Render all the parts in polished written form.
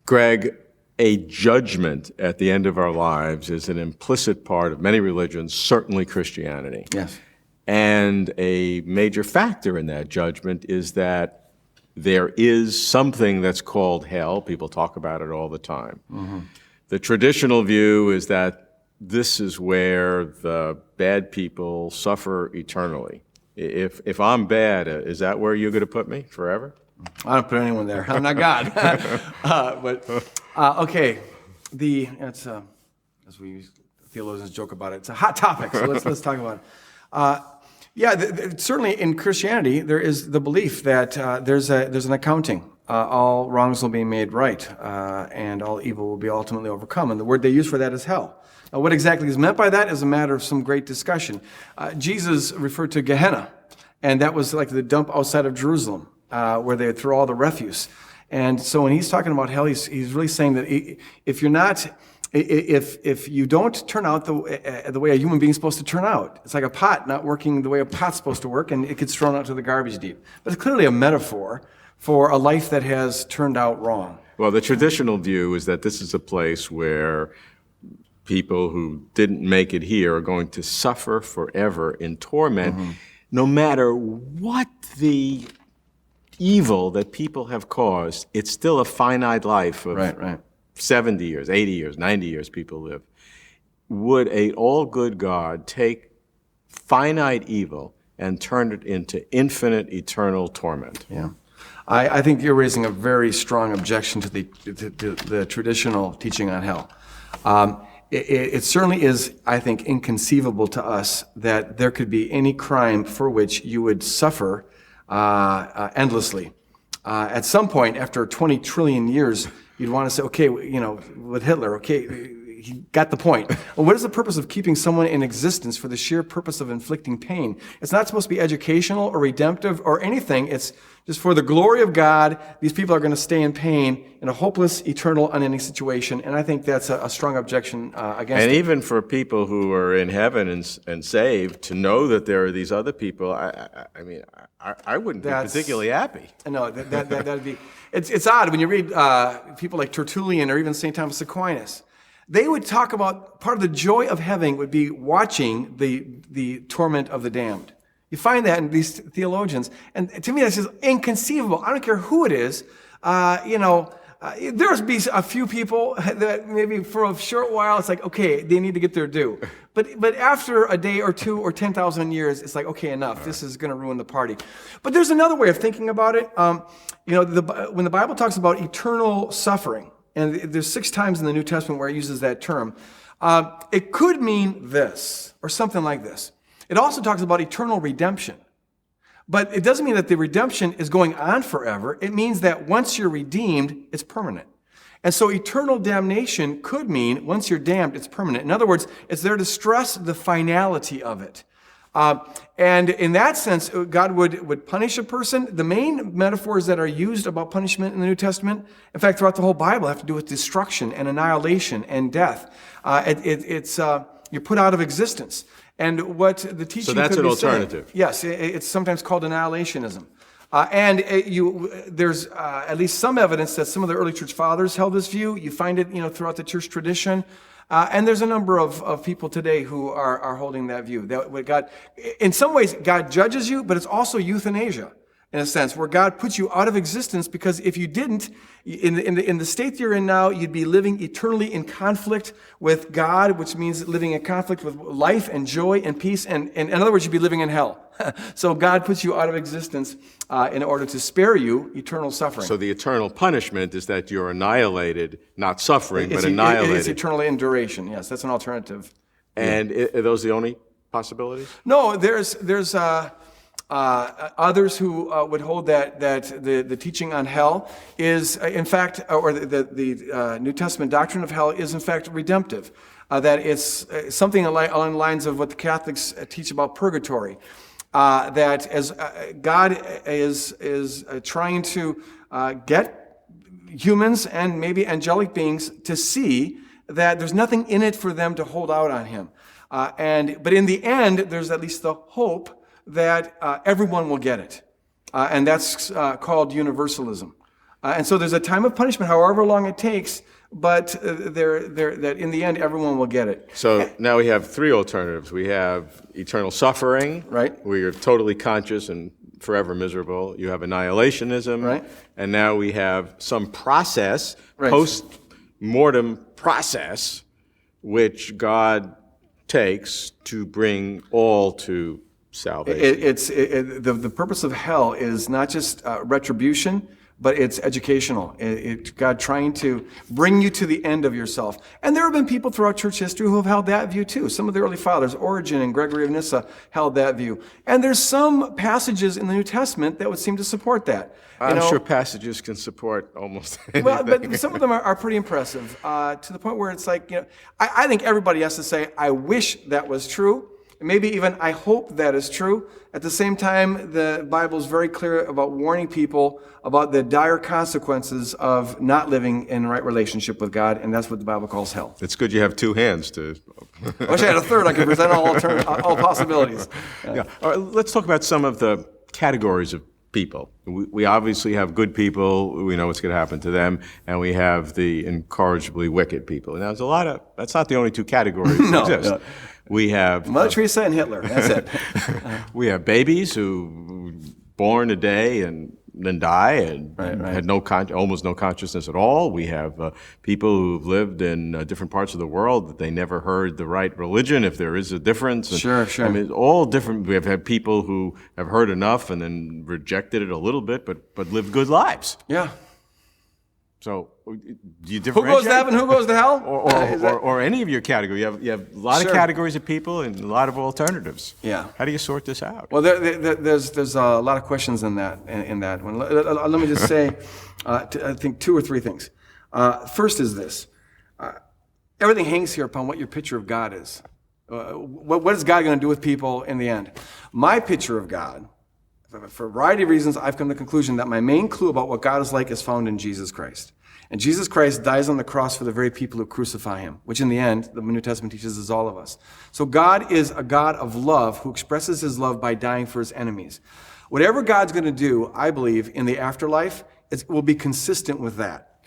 Greg, a judgment at the end of our lives is an implicit part of many religions, certainly Christianity. Yes. And a major factor in that judgment is that there is something that's called hell. People talk about it all the time. Mm-hmm. The traditional view is that this is where the bad people suffer eternally. If I'm bad, is that where you're going to put me forever? I don't put anyone there. I'm not God. Okay. It's as we theologians joke about it. It's a hot topic, so let's talk about it. Certainly in Christianity there is the belief that there's an accounting. All wrongs will be made right, and all evil will be ultimately overcome. And the word they use for that is hell. Now, what exactly is meant by that is a matter of some great discussion. Jesus referred to Gehenna, and that was like the dump outside of Jerusalem, where they would throw all the refuse. And so when he's talking about hell, he's really saying that if you don't turn out the way a human being is supposed to turn out, it's like a pot not working the way a pot's supposed to work, and it gets thrown out to the garbage heap. But it's clearly a metaphor for a life that has turned out wrong. Well, the traditional view is that this is a place where people who didn't make it here are going to suffer forever in torment, no matter what the evil that people have caused. It's still a finite life of Right. 70 years, 80 years, 90 years people live. Would a all-good God take finite evil and turn it into infinite, eternal torment? Yeah. I think you're raising a very strong objection to the traditional teaching on hell. It certainly is, I think, inconceivable to us that there could be any crime for which you would suffer endlessly. At some point, after 20 trillion years, you'd want to say, okay, with Hitler, okay, he got the point. Well, what is the purpose of keeping someone in existence for the sheer purpose of inflicting pain? It's not supposed to be educational or redemptive or anything. It's just for the glory of God. These people are going to stay in pain in a hopeless, eternal, unending situation. And I think that's a strong objection against it. And even for people who are in heaven and saved, to know that there are these other people, I wouldn't be particularly happy. No, that'd be. It's odd when you read people like Tertullian or even St. Thomas Aquinas. They would talk about part of the joy of heaven would be watching the torment of the damned. You find that in these theologians. And to me, that's just inconceivable. I don't care who it is. There's be a few people that maybe for a short while, it's like, okay, they need to get their due. But after a day or two or 10,000 years, it's like, okay, enough. This is going to ruin the party. But there's another way of thinking about it. When the Bible talks about eternal suffering, and there's 6 times in the New Testament where it uses that term, it could mean this, or something like this. It also talks about eternal redemption. But it doesn't mean that the redemption is going on forever. It means that once you're redeemed, it's permanent. And so eternal damnation could mean once you're damned, it's permanent. In other words, it's there to stress the finality of it. And in that sense, God would punish a person. The main metaphors that are used about punishment in the New Testament, in fact, throughout the whole Bible, have to do with destruction and annihilation and death. You're put out of existence. And what the teaching So that's could an be saying- alternative. Yes, it's sometimes called annihilationism. There's at least some evidence that some of the early church fathers held this view. You find it, throughout the church tradition. And there's a number of people today who are holding that view. That God, in some ways, God judges you, but it's also euthanasia, in a sense, where God puts you out of existence, because if you didn't, in the state you're in now, you'd be living eternally in conflict with God, which means living in conflict with life and joy and peace. And in other words, you'd be living in hell. So God puts you out of existence in order to spare you eternal suffering. So the eternal punishment is that you're annihilated, not suffering, but annihilated. It's eternally in duration. Yes, that's an alternative. And are those the only possibilities? No, there's others who would hold that the teaching on hell is, in fact, or the New Testament doctrine of hell is, in fact, redemptive. That it's something along the lines of what the Catholics teach about purgatory. That as God is trying to get humans and maybe angelic beings to see that there's nothing in it for them to hold out on Him. But in the end, there's at least the hope that everyone will get it. And that's called universalism. And so there's a time of punishment, however long it takes, but that in the end, everyone will get it. So now we have three alternatives. We have eternal suffering, Right. where you're totally conscious and forever miserable. You have annihilationism, Right. And now we have some process, Right. post-mortem process, which God takes to bring all to salvation. The purpose of hell is not just retribution, but it's educational. God trying to bring you to the end of yourself. And there have been people throughout church history who have held that view too. Some of the early fathers, Origen and Gregory of Nyssa, held that view. And there's some passages in the New Testament that would seem to support that. I'm sure passages can support almost anything. Well, but some of them are pretty impressive, to the point where it's like, I think everybody has to say, I wish that was true. Maybe even I hope that is true. At the same time, the Bible is very clear about warning people about the dire consequences of not living in right relationship with God, and that's what the Bible calls hell. It's good you have two hands to... I wish I had a third. I could present all possibilities. Yeah. All right, let's talk about some of the categories of people. We obviously have good people. We know what's going to happen to them, and we have the incorrigibly wicked people. Now, there's a lot of... That's not the only two categories that exist. No. We have Mother Teresa and Hitler. That's it. We have babies who born a day and then die and had almost no consciousness at all. We have people who've lived in different parts of the world that they never heard the right religion, if there is a difference. And, sure. I mean, all different. We have had people who have heard enough and then rejected it a little bit, but lived good lives. Yeah. So, do you differentiate? Who goes to heaven? Who goes to hell? Or any of your category? You have a lot of categories of people and a lot of alternatives. Yeah. How do you sort this out? Well, there's a lot of questions in that one. Let me just say, I think two or three things. First is this: everything hangs here upon what your picture of God is. What is God going to do with people in the end? My picture of God, for a variety of reasons, I've come to the conclusion that my main clue about what God is like is found in Jesus Christ. And Jesus Christ dies on the cross for the very people who crucify him, which in the end, the New Testament teaches is all of us. So God is a God of love who expresses his love by dying for his enemies. Whatever God's going to do, I believe, in the afterlife, it will be consistent with that.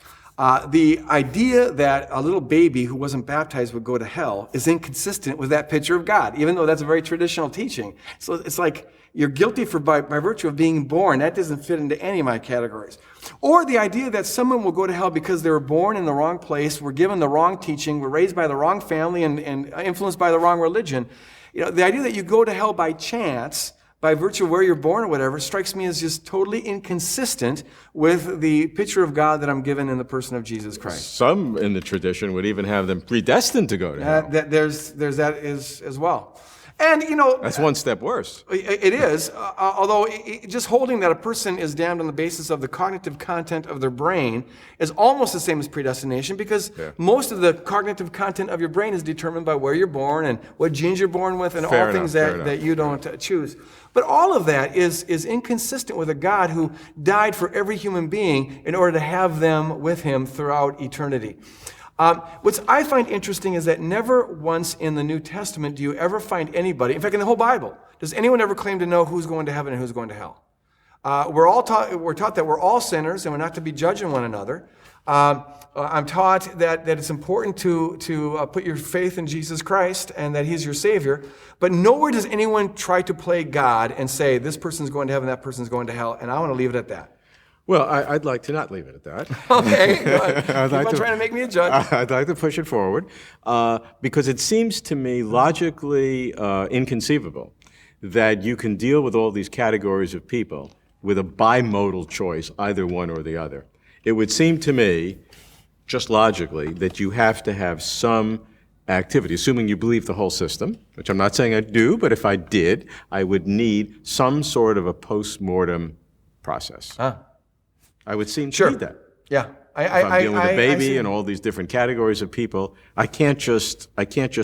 The idea that a little baby who wasn't baptized would go to hell is inconsistent with that picture of God, even though that's a very traditional teaching. So it's like you're guilty by virtue of being born. That doesn't fit into any of my categories. Or the idea that someone will go to hell because they were born in the wrong place, were given the wrong teaching, were raised by the wrong family, and influenced by the wrong religion. The idea that you go to hell by chance, by virtue of where you're born or whatever, strikes me as just totally inconsistent with the picture of God that I'm given in the person of Jesus Christ. Some in the tradition would even have them predestined to go to hell. There's that as well. And, that's one step worse. It is, although just holding that a person is damned on the basis of the cognitive content of their brain is almost the same as predestination, because most of the cognitive content of your brain is determined by where you're born and what genes you're born with and all things that you don't choose. But all of that is inconsistent with a God who died for every human being in order to have them with him throughout eternity. What I find interesting is that never once in the New Testament do you ever find anybody, in fact, in the whole Bible, does anyone ever claim to know who's going to heaven and who's going to hell? We're taught that we're all sinners and we're not to be judging one another. I'm taught that it's important to put your faith in Jesus Christ and that he's your Savior. But nowhere does anyone try to play God and say, this person's going to heaven, that person's going to hell, and I want to leave it at that. Well, I'd like to not leave it at that. Okay, keep on trying to make me a judge. I'd like to push it forward because it seems to me logically inconceivable that you can deal with all these categories of people with a bimodal choice, either one or the other. It would seem to me, just logically, that you have to have some activity, assuming you believe the whole system, which I'm not saying I do, but if I did, I would need some sort of a post-mortem process. I would seem to need that. Yeah. If I'm dealing with a baby and all these different categories of people, I can't just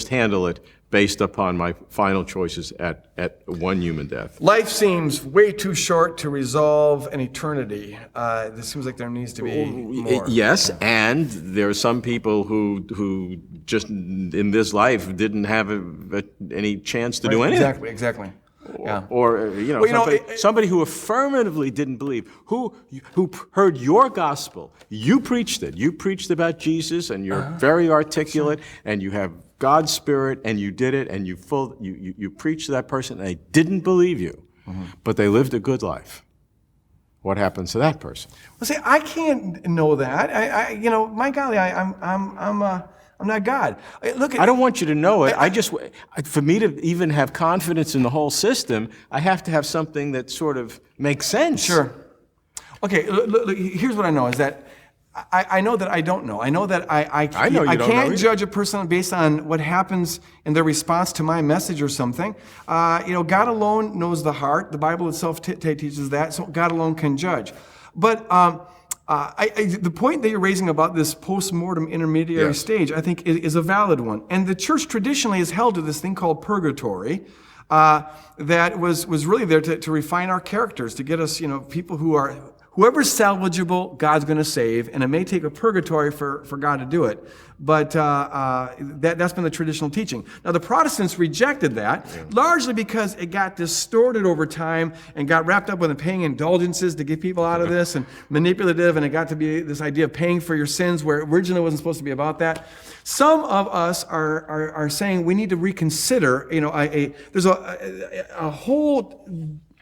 handle it based upon my final choices at one human death. Life seems way too short to resolve an eternity. It seems like there needs to be more. Yes, and there are some people who just in this life didn't have any chance to do anything. Exactly. somebody who affirmatively didn't believe, who heard your gospel. You preached it. You preached about Jesus, and you're very articulate, and you have God's Spirit, and you did it, and you preached to that person, and they didn't believe you, but they lived a good life. What happens to that person? Well, see, I can't know that. My golly, I'm not God. I don't want you to know it. For me to even have confidence in the whole system, I have to have something that sort of makes sense. Sure. Okay, look, here's what I know is that I know that I don't know. I know that I can't judge a person based on what happens in their response to my message or something. God alone knows the heart. The Bible itself teaches that, so God alone can judge. But the point that you're raising about this post-mortem intermediary stage, I think, is a valid one. And the church traditionally has held to this thing called purgatory that was really there to refine our characters, to get us, people whoever's salvageable, God's going to save, and it may take a purgatory for God to do it. But that's been the traditional teaching. Now, the Protestants rejected that, largely because it got distorted over time and got wrapped up with paying indulgences to get people out of this, and manipulative, and it got to be this idea of paying for your sins, where originally it wasn't supposed to be about that. Some of us are saying we need to reconsider. There's a whole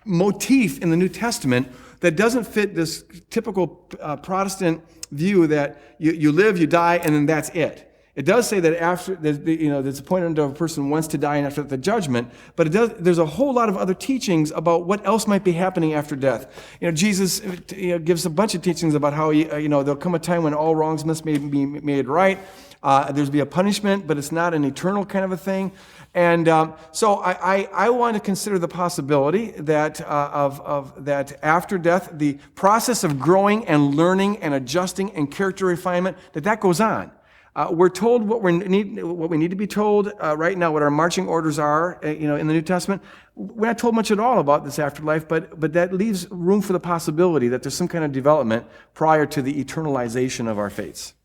motif in the New Testament that doesn't fit this typical Protestant view that you live, you die, and then that's it. It does say that after, there's a point until a person wants to die and after the judgment, but there's a whole lot of other teachings about what else might be happening after death. Jesus gives a bunch of teachings about how there'll come a time when all wrongs must be made right. There's be a punishment, but it's not an eternal kind of a thing. And so I want to consider the possibility that that after death, the process of growing and learning and adjusting and character refinement, that goes on. We're told what we need to be told right now, what our marching orders are, in the New Testament. We're not told much at all about this afterlife, but that leaves room for the possibility that there's some kind of development prior to the eternalization of our fates.